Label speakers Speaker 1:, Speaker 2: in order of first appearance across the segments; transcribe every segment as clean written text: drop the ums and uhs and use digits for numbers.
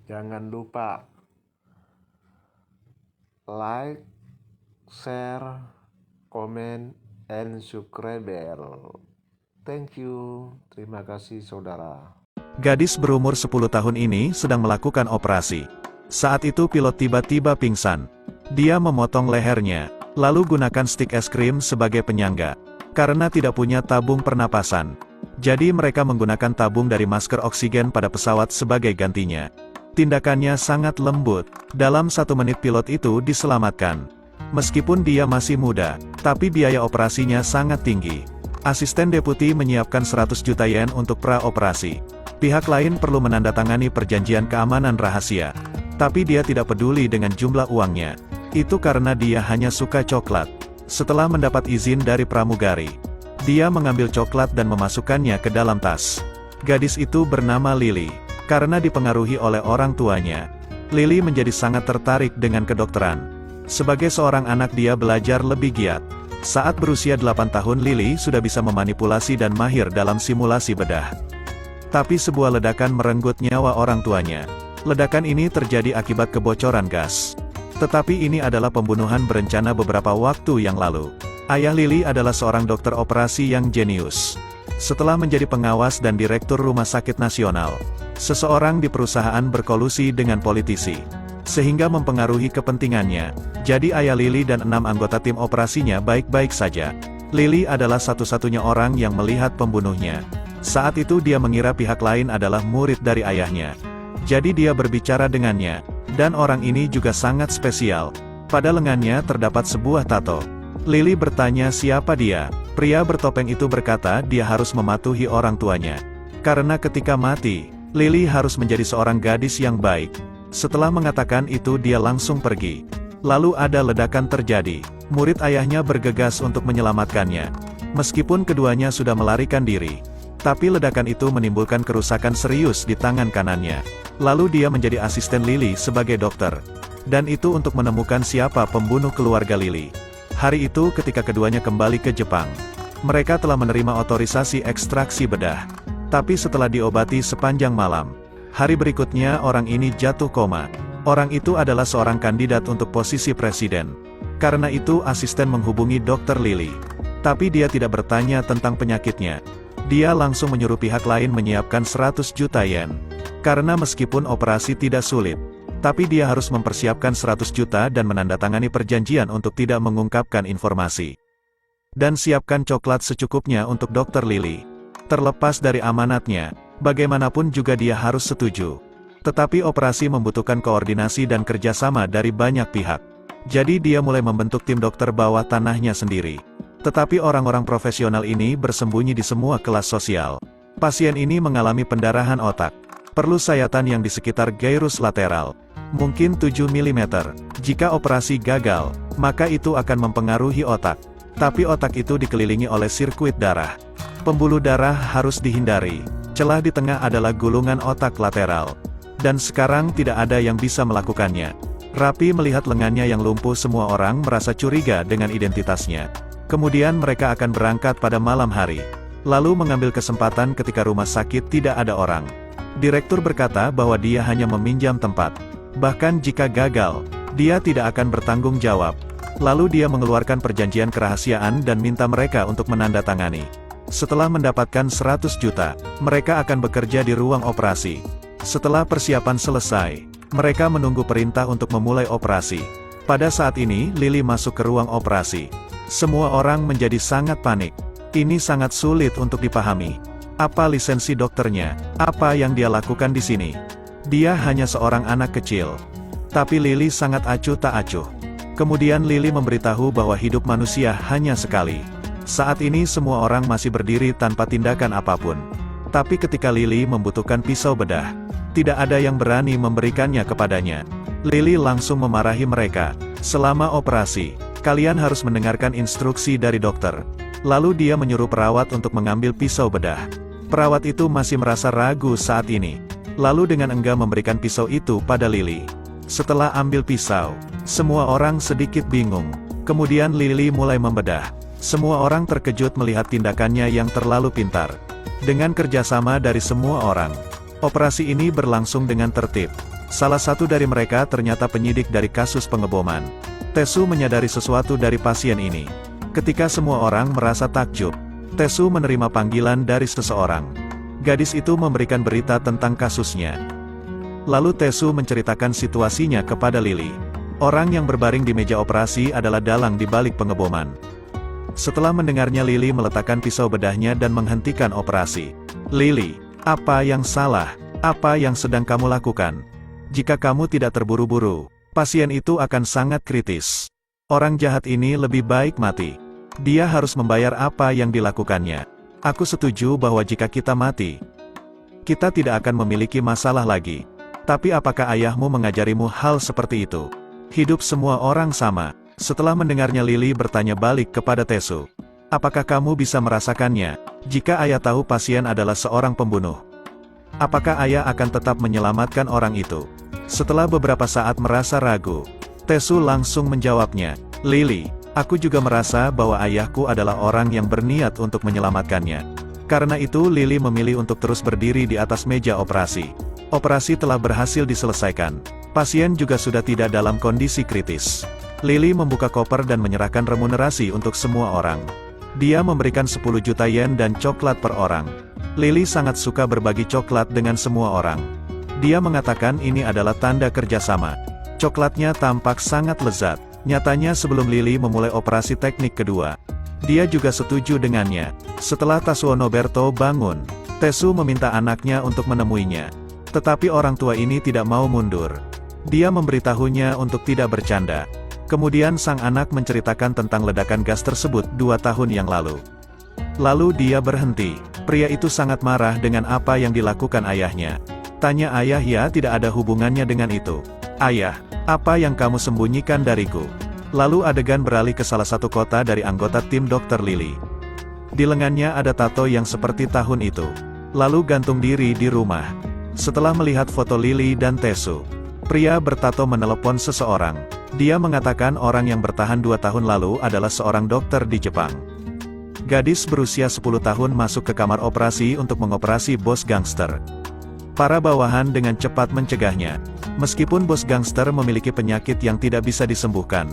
Speaker 1: Jangan lupa like, share, comment, and subscribe. Thank you. Terima kasih saudara.
Speaker 2: Gadis berumur 10 tahun ini sedang melakukan operasi. Saat itu pilot tiba-tiba pingsan. Dia memotong lehernya, lalu gunakan stik es krim sebagai penyangga. Karena tidak punya tabung pernapasan. Jadi mereka menggunakan tabung dari masker oksigen pada pesawat sebagai gantinya. Tindakannya sangat lembut. Dalam 1 menit pilot itu diselamatkan. Meskipun dia masih muda, tapi biaya operasinya sangat tinggi. Asisten deputi menyiapkan 100 juta yen untuk pra-operasi. Pihak lain perlu menandatangani perjanjian keamanan rahasia. Tapi dia tidak peduli dengan jumlah uangnya. Itu karena dia hanya suka coklat. Setelah mendapat izin dari pramugari, dia mengambil coklat dan memasukkannya ke dalam tas. Gadis itu bernama Lily. Karena dipengaruhi oleh orang tuanya, Lily menjadi sangat tertarik dengan kedokteran. Sebagai seorang anak dia belajar lebih giat. Saat berusia 8 tahun Lily sudah bisa memanipulasi dan mahir dalam simulasi bedah. Tapi sebuah ledakan merenggut nyawa orang tuanya. Ledakan ini terjadi akibat kebocoran gas. Tetapi ini adalah pembunuhan berencana beberapa waktu yang lalu. Ayah Lily adalah seorang dokter operasi yang jenius. Setelah menjadi pengawas dan direktur rumah sakit nasional, seseorang di perusahaan berkolusi dengan politisi, sehingga mempengaruhi kepentingannya. Jadi ayah Lily dan 6 anggota tim operasinya baik-baik saja. Lily adalah satu-satunya orang yang melihat pembunuhnya. Saat itu dia mengira pihak lain adalah murid dari ayahnya. Jadi dia berbicara dengannya. Dan orang ini juga sangat spesial. Pada lengannya terdapat sebuah tato. Lily bertanya siapa dia. Pria bertopeng itu berkata dia harus mematuhi orang tuanya. Karena ketika mati, Lily harus menjadi seorang gadis yang baik. Setelah mengatakan itu dia langsung pergi. Lalu ada ledakan terjadi. Murid ayahnya bergegas untuk menyelamatkannya. Meskipun keduanya sudah melarikan diri. Tapi ledakan itu menimbulkan kerusakan serius di tangan kanannya. Lalu dia menjadi asisten Lily sebagai dokter. Dan itu untuk menemukan siapa pembunuh keluarga Lily. Hari itu ketika keduanya kembali ke Jepang. Mereka telah menerima otorisasi ekstraksi bedah. Tapi setelah diobati sepanjang malam, hari berikutnya orang ini jatuh koma. Orang itu adalah seorang kandidat untuk posisi presiden. Karena itu asisten menghubungi dokter Lily. Tapi dia tidak bertanya tentang penyakitnya. Dia langsung menyuruh pihak lain menyiapkan 100 juta yen. Karena meskipun operasi tidak sulit, tapi dia harus mempersiapkan 100 juta dan menandatangani perjanjian untuk tidak mengungkapkan informasi. Dan siapkan coklat secukupnya untuk dokter Lily. Terlepas dari amanatnya, bagaimanapun juga dia harus setuju. Tetapi operasi membutuhkan koordinasi dan kerjasama dari banyak pihak. Jadi dia mulai membentuk tim dokter bawah tanahnya sendiri. Tetapi orang-orang profesional ini bersembunyi di semua kelas sosial. Pasien ini mengalami pendarahan otak. Perlu sayatan yang di sekitar gyrus lateral. Mungkin 7 mm. Jika operasi gagal, maka itu akan mempengaruhi otak. Tapi otak itu dikelilingi oleh sirkuit darah. Pembuluh darah harus dihindari. Celah di tengah adalah gulungan otak lateral. Dan sekarang tidak ada yang bisa melakukannya. Rapi melihat lengannya yang lumpuh, semua orang merasa curiga dengan identitasnya. Kemudian mereka akan berangkat pada malam hari. Lalu mengambil kesempatan ketika rumah sakit tidak ada orang. Direktur berkata bahwa dia hanya meminjam tempat. Bahkan jika gagal, dia tidak akan bertanggung jawab. Lalu dia mengeluarkan perjanjian kerahasiaan dan minta mereka untuk menandatangani. Setelah mendapatkan 100 juta, mereka akan bekerja di ruang operasi. Setelah persiapan selesai, mereka menunggu perintah untuk memulai operasi. Pada saat ini, Lily masuk ke ruang operasi. Semua orang menjadi sangat panik. Ini sangat sulit untuk dipahami. Apa lisensi dokternya? Apa yang dia lakukan di sini? Dia hanya seorang anak kecil. Tapi Lily sangat acuh tak acuh. Kemudian Lily memberitahu bahwa hidup manusia hanya sekali. Saat ini semua orang masih berdiri tanpa tindakan apapun. Tapi ketika Lily membutuhkan pisau bedah, tidak ada yang berani memberikannya kepadanya. Lily langsung memarahi mereka. Selama operasi, kalian harus mendengarkan instruksi dari dokter. Lalu dia menyuruh perawat untuk mengambil pisau bedah. Perawat itu masih merasa ragu saat ini. Lalu dengan enggak memberikan pisau itu pada Lily. Setelah ambil pisau, semua orang sedikit bingung. Kemudian Lily mulai membedah. Semua orang terkejut melihat tindakannya yang terlalu pintar. Dengan kerjasama dari semua orang, Operasi ini berlangsung dengan tertib. Salah satu dari mereka ternyata penyidik dari kasus pengeboman. Tesu menyadari sesuatu dari pasien ini. Ketika semua orang merasa takjub, Tesu menerima panggilan dari seseorang. Gadis itu memberikan berita tentang kasusnya. Lalu Tesu menceritakan situasinya kepada Lily. Orang yang berbaring di meja operasi adalah dalang di balik pengeboman. Setelah mendengarnya, Lily meletakkan pisau bedahnya dan menghentikan operasi. Lily, apa yang salah? Apa yang sedang kamu lakukan? Jika kamu tidak terburu-buru, pasien itu akan sangat kritis. Orang jahat ini lebih baik mati. Dia harus membayar apa yang dilakukannya. Aku setuju bahwa jika kita mati, kita tidak akan memiliki masalah lagi. Tapi apakah ayahmu mengajarimu hal seperti itu? Hidup semua orang sama. Setelah mendengarnya, Lily bertanya balik kepada Tesu. Apakah kamu bisa merasakannya, jika ayah tahu pasien adalah seorang pembunuh? Apakah ayah akan tetap menyelamatkan orang itu? Setelah beberapa saat merasa ragu, Tesu langsung menjawabnya, Lily, aku juga merasa bahwa ayahku adalah orang yang berniat untuk menyelamatkannya. Karena itu Lily memilih untuk terus berdiri di atas meja operasi. Operasi telah berhasil diselesaikan. Pasien juga sudah tidak dalam kondisi kritis. Lily membuka koper dan menyerahkan remunerasi untuk semua orang. Dia memberikan 10 juta yen dan coklat per orang. Lily sangat suka berbagi coklat dengan semua orang. Dia mengatakan ini adalah tanda kerjasama. Coklatnya tampak sangat lezat. Nyatanya sebelum Lily memulai operasi teknik kedua, dia juga setuju dengannya. Setelah Tasuo Noberto bangun, Tesu meminta anaknya untuk menemuinya. Tetapi orang tua ini tidak mau mundur. Dia memberitahunya untuk tidak bercanda. Kemudian sang anak menceritakan tentang ledakan gas tersebut 2 tahun yang lalu. Lalu dia berhenti. Pria itu sangat marah dengan apa yang dilakukan ayahnya. Tanya ayah, ya tidak ada hubungannya dengan itu. Ayah, apa yang kamu sembunyikan dariku? Lalu adegan beralih ke salah satu kota dari anggota tim Dr. Lily. Di lengannya ada tato yang seperti tahun itu. Lalu gantung diri di rumah. Setelah melihat foto Lily dan Tesu, pria bertato menelepon seseorang. Dia mengatakan orang yang bertahan 2 tahun lalu adalah seorang dokter di Jepang. Gadis berusia 10 tahun masuk ke kamar operasi untuk mengoperasi bos gangster. Para bawahan dengan cepat mencegahnya. Meskipun bos gangster memiliki penyakit yang tidak bisa disembuhkan,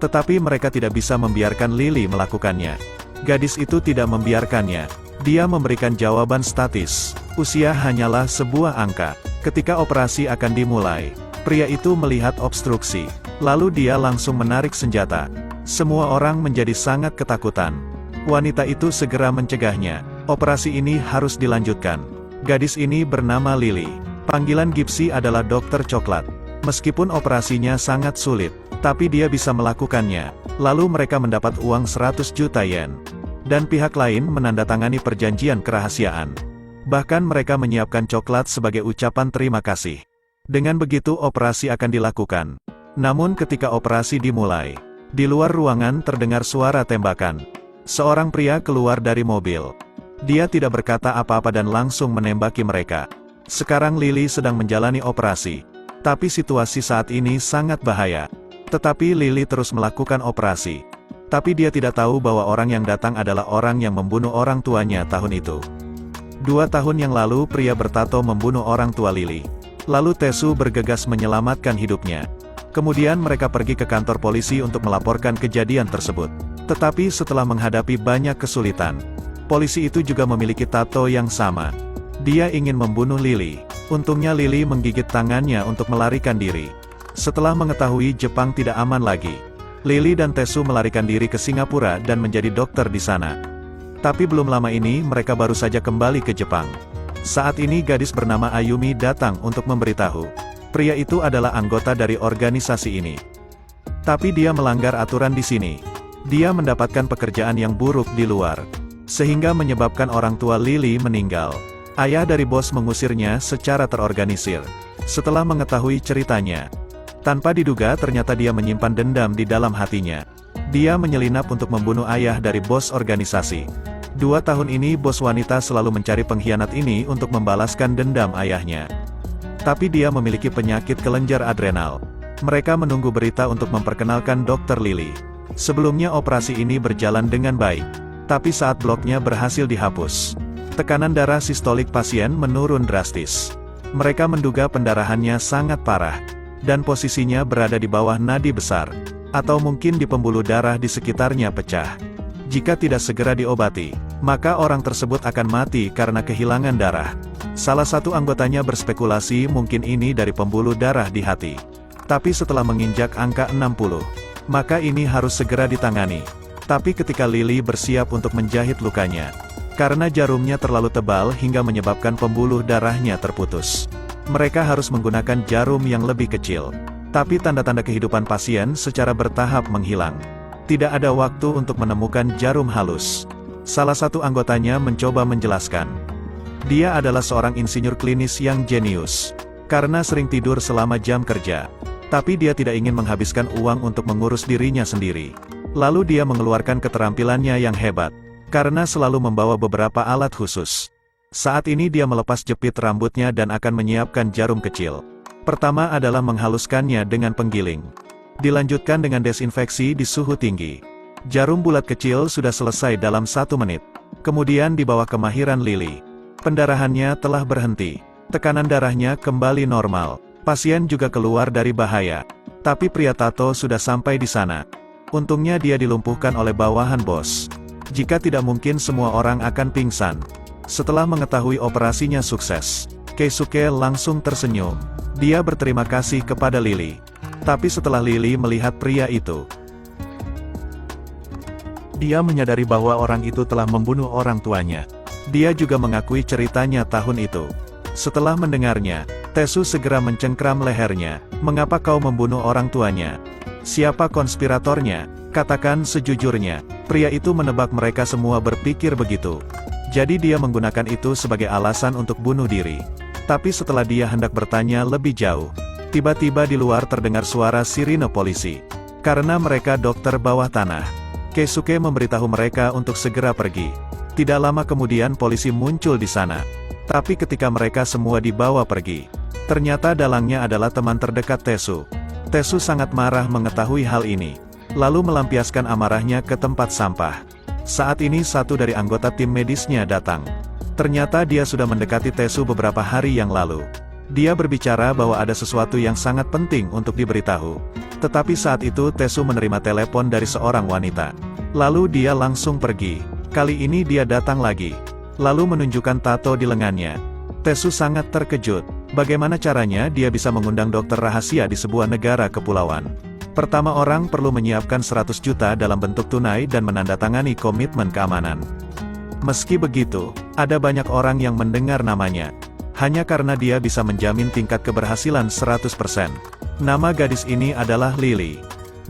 Speaker 2: tetapi mereka tidak bisa membiarkan Lily melakukannya. Gadis itu tidak membiarkannya. Dia memberikan jawaban statis. Usia hanyalah sebuah angka. Ketika operasi akan dimulai, pria itu melihat obstruksi. Lalu dia langsung menarik senjata. Semua orang menjadi sangat ketakutan. Wanita itu segera mencegahnya. Operasi ini harus dilanjutkan. Gadis ini bernama Lily. Panggilan Gipsy adalah dokter coklat. Meskipun operasinya sangat sulit, tapi dia bisa melakukannya. Lalu mereka mendapat uang 100 juta yen. Dan pihak lain menandatangani perjanjian kerahasiaan. Bahkan mereka menyiapkan coklat sebagai ucapan terima kasih. Dengan begitu operasi akan dilakukan. Namun ketika operasi dimulai, di luar ruangan terdengar suara tembakan. Seorang pria keluar dari mobil. Dia tidak berkata apa-apa dan langsung menembaki mereka. Sekarang Lily sedang menjalani operasi. Tapi situasi saat ini sangat bahaya. Tetapi Lily terus melakukan operasi. Tapi dia tidak tahu bahwa orang yang datang adalah orang yang membunuh orang tuanya tahun itu. 2 tahun yang lalu pria bertato membunuh orang tua Lily. Lalu Tesu bergegas menyelamatkan hidupnya. Kemudian mereka pergi ke kantor polisi untuk melaporkan kejadian tersebut. Tetapi setelah menghadapi banyak kesulitan, polisi itu juga memiliki tato yang sama. Dia ingin membunuh Lily. Untungnya Lily menggigit tangannya untuk melarikan diri. Setelah mengetahui Jepang tidak aman lagi, Lily dan Tesu melarikan diri ke Singapura dan menjadi dokter di sana. Tapi belum lama ini mereka baru saja kembali ke Jepang. Saat ini gadis bernama Ayumi datang untuk memberitahu. Pria itu adalah anggota dari organisasi ini. Tapi dia melanggar aturan di sini. Dia mendapatkan pekerjaan yang buruk di luar, sehingga menyebabkan orang tua Lily meninggal. Ayah dari bos mengusirnya secara terorganisir. Setelah mengetahui ceritanya, tanpa diduga ternyata dia menyimpan dendam di dalam hatinya. Dia menyelinap untuk membunuh ayah dari bos organisasi. 2 tahun ini bos wanita selalu mencari pengkhianat ini untuk membalaskan dendam ayahnya. Tapi dia memiliki penyakit kelenjar adrenal. Mereka menunggu berita untuk memperkenalkan Dr. Lily. Sebelumnya operasi ini berjalan dengan baik. Tapi saat bloknya berhasil dihapus, tekanan darah sistolik pasien menurun drastis. Mereka menduga pendarahannya sangat parah, dan posisinya berada di bawah nadi besar, atau mungkin di pembuluh darah di sekitarnya pecah. Jika tidak segera diobati, maka orang tersebut akan mati karena kehilangan darah. Salah satu anggotanya berspekulasi mungkin ini dari pembuluh darah di hati. Tapi setelah menginjak angka 60, maka ini harus segera ditangani. Tapi ketika Lily bersiap untuk menjahit lukanya, karena jarumnya terlalu tebal hingga menyebabkan pembuluh darahnya terputus, mereka harus menggunakan jarum yang lebih kecil. Tapi tanda-tanda kehidupan pasien secara bertahap menghilang. Tidak ada waktu untuk menemukan jarum halus. Salah satu anggotanya mencoba menjelaskan. Dia adalah seorang insinyur klinis yang jenius. Karena sering tidur selama jam kerja. Tapi dia tidak ingin menghabiskan uang untuk mengurus dirinya sendiri. Lalu dia mengeluarkan keterampilannya yang hebat. Karena selalu membawa beberapa alat khusus. Saat ini dia melepas jepit rambutnya dan akan menyiapkan jarum kecil. Pertama adalah menghaluskannya dengan penggiling. Dilanjutkan dengan desinfeksi di suhu tinggi. Jarum bulat kecil sudah selesai dalam 1 menit. Kemudian di bawah kemahiran Lily, pendarahannya telah berhenti. Tekanan darahnya kembali normal. Pasien juga keluar dari bahaya. Tapi pria tato sudah sampai di sana. Untungnya dia dilumpuhkan oleh bawahan bos. Jika tidak mungkin semua orang akan pingsan. Setelah mengetahui operasinya sukses, Keisuke langsung tersenyum. Dia berterima kasih kepada Lily. Tapi setelah Lily melihat pria itu, dia menyadari bahwa orang itu telah membunuh orang tuanya. Dia juga mengakui ceritanya tahun itu. Setelah mendengarnya, Tesu segera mencengkram lehernya. Mengapa kau membunuh orang tuanya? Siapa konspiratornya? Katakan sejujurnya. Pria itu menebak mereka semua berpikir begitu. Jadi dia menggunakan itu sebagai alasan untuk bunuh diri. Tapi setelah dia hendak bertanya lebih jauh, tiba-tiba di luar terdengar suara sirine polisi. Karena mereka dokter bawah tanah, Keisuke memberitahu mereka untuk segera pergi. Tidak lama kemudian polisi muncul di sana. Tapi ketika mereka semua dibawa pergi, ternyata dalangnya adalah teman terdekat Tesu. Tesu sangat marah mengetahui hal ini, lalu melampiaskan amarahnya ke tempat sampah. Saat ini satu dari anggota tim medisnya datang. Ternyata dia sudah mendekati Tesu beberapa hari yang lalu. Dia berbicara bahwa ada sesuatu yang sangat penting untuk diberitahu. Tetapi saat itu Tesu menerima telepon dari seorang wanita. Lalu dia langsung pergi. Kali ini dia datang lagi. Lalu menunjukkan tato di lengannya. Tesu sangat terkejut. Bagaimana caranya dia bisa mengundang dokter rahasia di sebuah negara kepulauan? Pertama, orang perlu menyiapkan 100 juta dalam bentuk tunai dan menandatangani komitmen keamanan. Meski begitu, ada banyak orang yang mendengar namanya. Hanya karena dia bisa menjamin tingkat keberhasilan 100%. Nama gadis ini adalah Lily.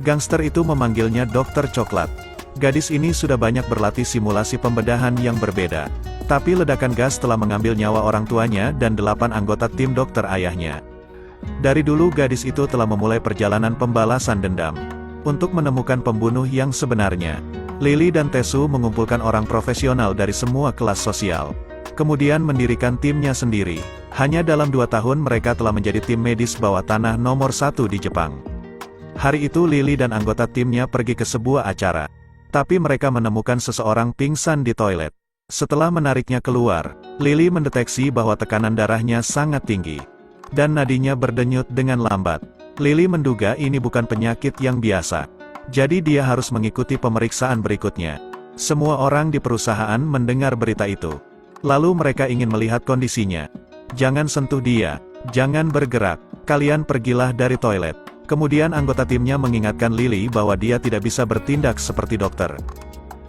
Speaker 2: Gangster itu memanggilnya Dokter Coklat. Gadis ini sudah banyak berlatih simulasi pembedahan yang berbeda. Tapi ledakan gas telah mengambil nyawa orang tuanya dan 8 anggota tim dokter ayahnya. Dari dulu gadis itu telah memulai perjalanan pembalasan dendam. Untuk menemukan pembunuh yang sebenarnya, Lily dan Tesu mengumpulkan orang profesional dari semua kelas sosial. Kemudian mendirikan timnya sendiri. Hanya dalam 2 tahun mereka telah menjadi tim medis bawah tanah nomor 1 di Jepang. Hari itu Lily dan anggota timnya pergi ke sebuah acara. Tapi mereka menemukan seseorang pingsan di toilet. Setelah menariknya keluar, Lily mendeteksi bahwa tekanan darahnya sangat tinggi. Dan nadinya berdenyut dengan lambat. Lily menduga ini bukan penyakit yang biasa. Jadi dia harus mengikuti pemeriksaan berikutnya. Semua orang di perusahaan mendengar berita itu. Lalu mereka ingin melihat kondisinya. Jangan sentuh dia, jangan bergerak, kalian pergilah dari toilet. Kemudian anggota timnya mengingatkan Lily bahwa dia tidak bisa bertindak seperti dokter.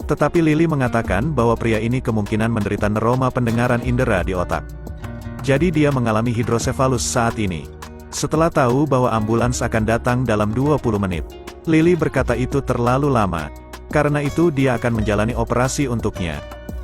Speaker 2: Tetapi Lily mengatakan bahwa pria ini kemungkinan menderita neuroma pendengaran indera di otak. Jadi dia mengalami hidrosefalus saat ini. Setelah tahu bahwa ambulans akan datang dalam 20 menit, Lily berkata itu terlalu lama. Karena itu dia akan menjalani operasi untuknya.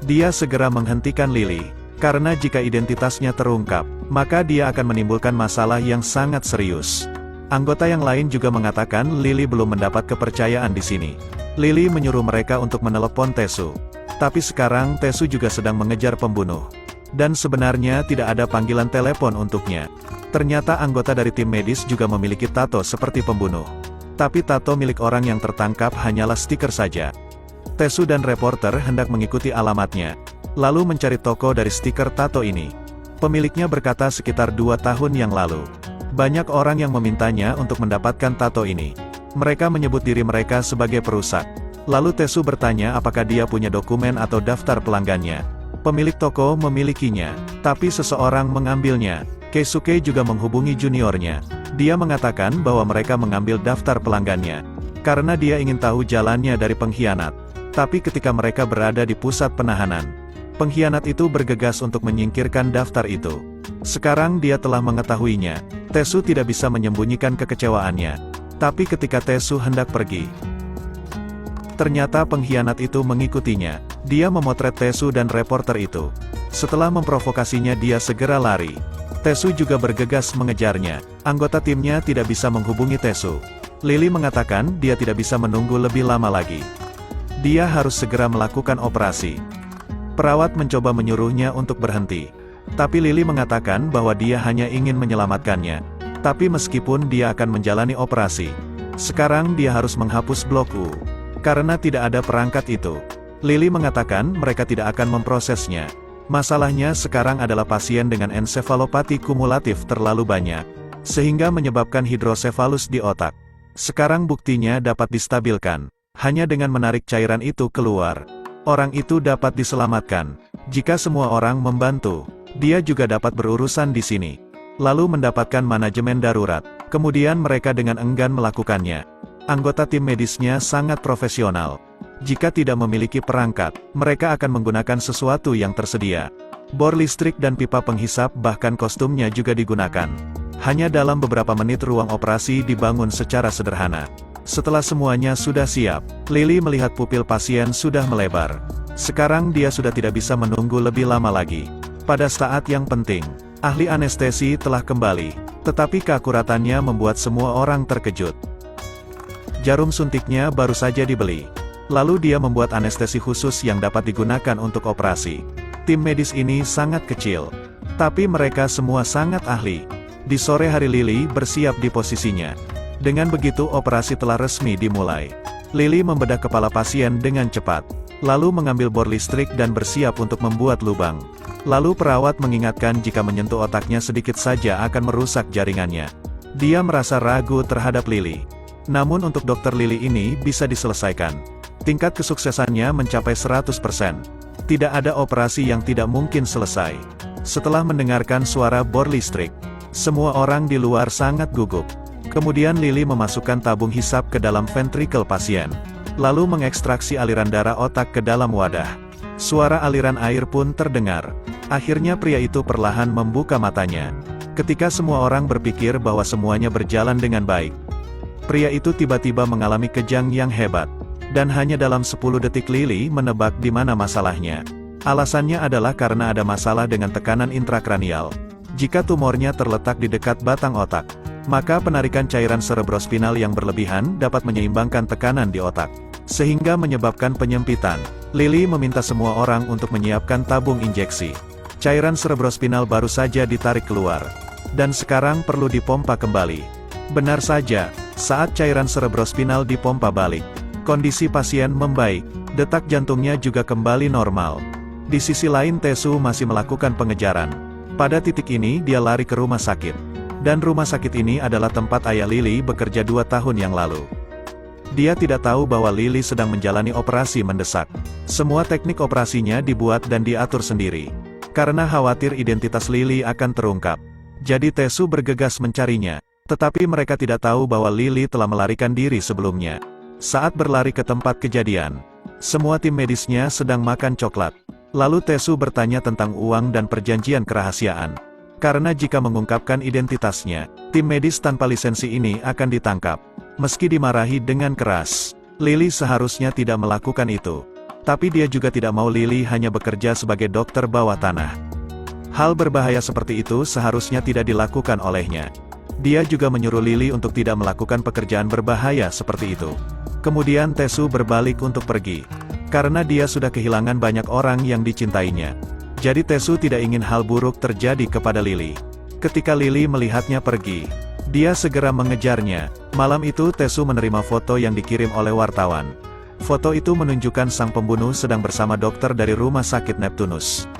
Speaker 2: Dia segera menghentikan Lily, karena jika identitasnya terungkap, maka dia akan menimbulkan masalah yang sangat serius. Anggota yang lain juga mengatakan Lily belum mendapat kepercayaan di sini. Lily menyuruh mereka untuk menelepon Tesu. Tapi sekarang Tesu juga sedang mengejar pembunuh. Dan sebenarnya tidak ada panggilan telepon untuknya. Ternyata anggota dari tim medis juga memiliki tato seperti pembunuh. Tapi tato milik orang yang tertangkap hanyalah stiker saja. Tesu dan reporter hendak mengikuti alamatnya, lalu mencari toko dari stiker tato ini. Pemiliknya berkata sekitar 2 tahun yang lalu. Banyak orang yang memintanya untuk mendapatkan tato ini. Mereka menyebut diri mereka sebagai perusak. Lalu Tesu bertanya apakah dia punya dokumen atau daftar pelanggannya. Pemilik toko memilikinya, tapi seseorang mengambilnya. Keisuke juga menghubungi juniornya. Dia mengatakan bahwa mereka mengambil daftar pelanggannya, karena dia ingin tahu jalannya dari pengkhianat. Tapi ketika mereka berada di pusat penahanan, pengkhianat itu bergegas untuk menyingkirkan daftar itu. Sekarang dia telah mengetahuinya. Tesu tidak bisa menyembunyikan kekecewaannya. Tapi ketika Tesu hendak pergi, ternyata pengkhianat itu mengikutinya. Dia memotret Tesu dan reporter itu. Setelah memprovokasinya dia segera lari. Tesu juga bergegas mengejarnya. Anggota timnya tidak bisa menghubungi Tesu. Lily mengatakan dia tidak bisa menunggu lebih lama lagi. Dia harus segera melakukan operasi. Perawat mencoba menyuruhnya untuk berhenti. Tapi Lily mengatakan bahwa dia hanya ingin menyelamatkannya. Tapi meskipun dia akan menjalani operasi, sekarang dia harus menghapus blok U. Karena tidak ada perangkat itu. Lily mengatakan mereka tidak akan memprosesnya. Masalahnya sekarang adalah pasien dengan ensefalopati kumulatif terlalu banyak, sehingga menyebabkan hidrosefalus di otak. Sekarang buktinya dapat distabilkan. Hanya dengan menarik cairan itu keluar, orang itu dapat diselamatkan. Jika semua orang membantu, dia juga dapat berurusan di sini. Lalu mendapatkan manajemen darurat. Kemudian mereka dengan enggan melakukannya. Anggota tim medisnya sangat profesional. Jika tidak memiliki perangkat, mereka akan menggunakan sesuatu yang tersedia. Bor listrik dan pipa penghisap bahkan kostumnya juga digunakan. Hanya dalam beberapa menit ruang operasi dibangun secara sederhana. Setelah semuanya sudah siap, Lily melihat pupil pasien sudah melebar. Sekarang dia sudah tidak bisa menunggu lebih lama lagi. Pada saat yang penting, ahli anestesi telah kembali, tetapi keakuratannya membuat semua orang terkejut. Jarum suntiknya baru saja dibeli. Lalu dia membuat anestesi khusus yang dapat digunakan untuk operasi. Tim medis ini sangat kecil, tapi mereka semua sangat ahli. Di sore hari Lily bersiap di posisinya. Dengan begitu operasi telah resmi dimulai. Lily membedah kepala pasien dengan cepat, lalu mengambil bor listrik dan bersiap untuk membuat lubang. Lalu perawat mengingatkan jika menyentuh otaknya sedikit saja akan merusak jaringannya. Dia merasa ragu terhadap Lily. Namun untuk dokter Lily ini bisa diselesaikan. Tingkat kesuksesannya mencapai 100%. Tidak ada operasi yang tidak mungkin selesai. Setelah mendengarkan suara bor listrik, semua orang di luar sangat gugup. Kemudian Lily memasukkan tabung hisap ke dalam ventrikel pasien, lalu mengekstraksi aliran darah otak ke dalam wadah. Suara aliran air pun terdengar. Akhirnya pria itu perlahan membuka matanya. Ketika semua orang berpikir bahwa semuanya berjalan dengan baik, pria itu tiba-tiba mengalami kejang yang hebat. Dan hanya dalam 10 detik Lily menebak di mana masalahnya. Alasannya adalah karena ada masalah dengan tekanan intrakranial. Jika tumornya terletak di dekat batang otak, maka penarikan cairan cerebrospinal yang berlebihan dapat menyeimbangkan tekanan di otak, sehingga menyebabkan penyempitan. Lily meminta semua orang untuk menyiapkan tabung injeksi. Cairan cerebrospinal baru saja ditarik keluar, dan sekarang perlu dipompa kembali. Benar saja, saat cairan cerebrospinal dipompa balik, kondisi pasien membaik, detak jantungnya juga kembali normal. Di sisi lain Tesu masih melakukan pengejaran. Pada titik ini dia lari ke rumah sakit. Dan rumah sakit ini adalah tempat ayah Lily bekerja 2 tahun yang lalu. Dia tidak tahu bahwa Lily sedang menjalani operasi mendesak. Semua teknik operasinya dibuat dan diatur sendiri. Karena khawatir identitas Lily akan terungkap. Jadi Tesu bergegas mencarinya. Tetapi mereka tidak tahu bahwa Lily telah melarikan diri sebelumnya. Saat berlari ke tempat kejadian, semua tim medisnya sedang makan coklat. Lalu Tesu bertanya tentang uang dan perjanjian kerahasiaan. Karena jika mengungkapkan identitasnya, tim medis tanpa lisensi ini akan ditangkap. Meski dimarahi dengan keras, Lily seharusnya tidak melakukan itu. Tapi dia juga tidak mau Lily hanya bekerja sebagai dokter bawah tanah. Hal berbahaya seperti itu seharusnya tidak dilakukan olehnya. Dia juga menyuruh Lily untuk tidak melakukan pekerjaan berbahaya seperti itu. Kemudian Tesu berbalik untuk pergi. Karena dia sudah kehilangan banyak orang yang dicintainya. Jadi Tesu tidak ingin hal buruk terjadi kepada Lily. Ketika Lily melihatnya pergi, dia segera mengejarnya. Malam itu Tesu menerima foto yang dikirim oleh wartawan. Foto itu menunjukkan sang pembunuh sedang bersama dokter dari rumah sakit Neptunus.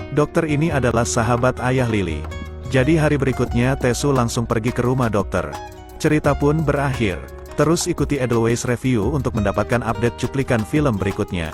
Speaker 2: Dokter ini adalah sahabat ayah Lily. Jadi hari berikutnya Tesu langsung pergi ke rumah dokter. Cerita pun berakhir. Terus ikuti Edelweiss Review untuk mendapatkan update cuplikan film berikutnya.